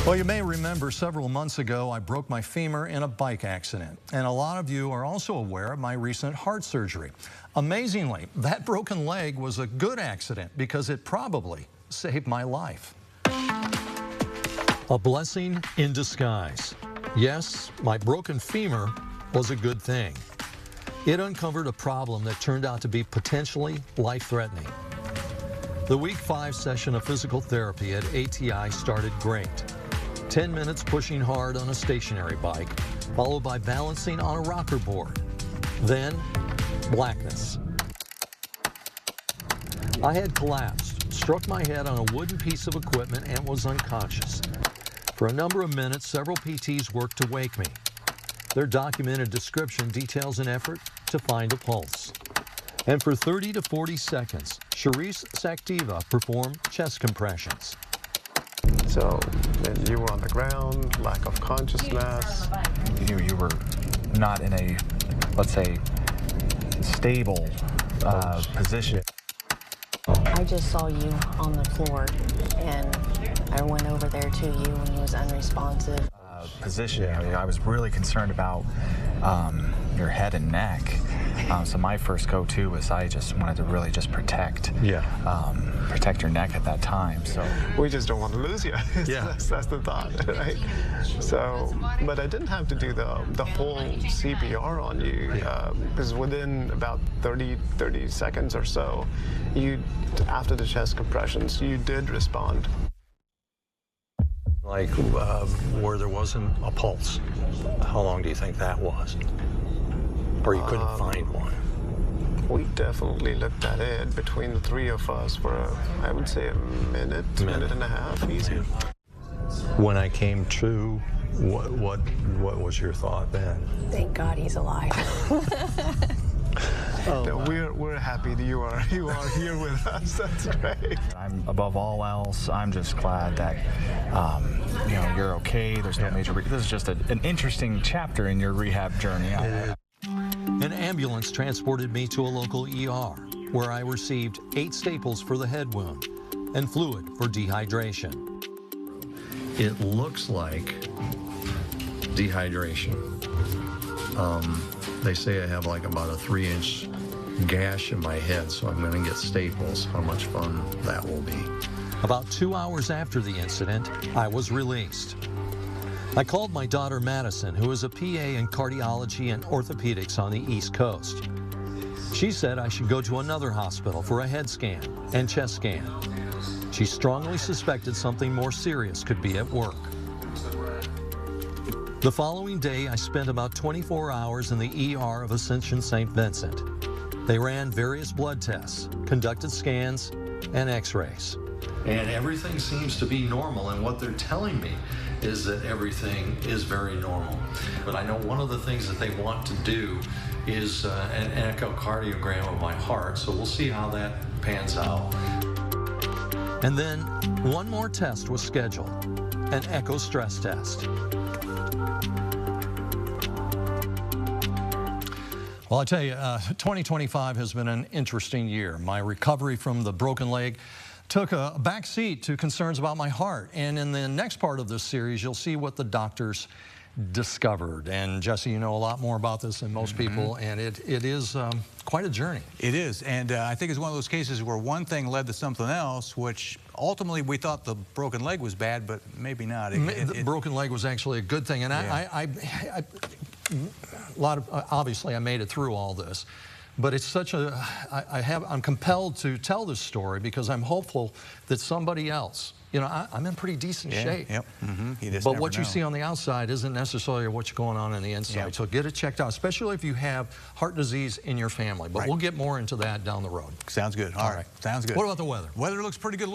Well, you may remember several months ago I broke my femur in a bike accident, and a lot of you are also aware of my recent heart surgery. Amazingly, that broken leg was a good accident because it probably saved my life. A blessing in disguise. Yes, my broken femur was a good thing. It uncovered a problem that turned out to be potentially life-threatening. The week 5 session of physical therapy at ATI started great. 10 minutes pushing hard on a stationary bike, followed by balancing on a rocker board. Then, blackness. I had collapsed, struck my head on a wooden piece of equipment, and was unconscious. For a number of minutes, several PTs worked to wake me. Their documented description details an effort to find a pulse. And for 30 to 40 seconds, Charisse Saktiva performed chest compressions. So then you were on the ground, lack of consciousness. You were not in a, let's say, stable position. I just saw you on the floor, and I went over there to you when you was unresponsive. Position. I was really concerned about your head and neck. So my first go-to was I just wanted to really just protect your neck at that time. So we just don't want to lose you. Yeah. that's the thought, right? So, but I didn't have to do the whole CPR on you because within about 30 seconds or so, after the chest compressions, you did respond. Like where there wasn't a pulse. How long do you think that was? Or you couldn't find one? We definitely looked at it between the three of us for, I would say, a minute and a half, easy. When I came to, what was your thought then? Thank God he's alive. No, we're happy that you are here with us. That's great. I'm above all else. I'm just glad that you're okay. There's no major. This is just an interesting chapter in your rehab journey. An ambulance transported me to a local ER where I received 8 staples for the head wound and fluid for dehydration. It looks like dehydration. They say I have like about a 3-inch gash in my head, so I'm going to get staples. How much fun that will be. About 2 hours after the incident, I was released. I called my daughter Madison, who is a PA in cardiology and orthopedics on the East Coast. She said I should go to another hospital for a head scan and chest scan. She strongly suspected something more serious could be at work. The following day, I spent about 24 hours in the ER of Ascension St. Vincent. They ran various blood tests, conducted scans, and x-rays. And everything seems to be normal, and what they're telling me is that everything is very normal. But I know one of the things that they want to do is an echocardiogram of my heart, so we'll see how that pans out. And then one more test was scheduled, an echo stress test. Well, I tell you, 2025 has been an interesting year. My recovery from the broken leg took a back seat to concerns about my heart. And in the next part of this series, you'll see what the doctors discovered. And Jesse, you know a lot more about this than most people, and it is quite a journey. It is, and I think it's one of those cases where one thing led to something else, which ultimately we thought the broken leg was bad, but maybe not. The broken leg was actually a good thing, and yeah. Obviously I made it through all this, but it's such a, I'm compelled to tell this story because I'm hopeful that somebody else, you know, I'm in pretty decent shape. Yep. But what you see on the outside isn't necessarily what's going on the inside. Yep. So get it checked out, especially if you have heart disease in your family. But we'll get more into that down the road. Sounds good. All right. Sounds good. What about the weather? Weather looks pretty good.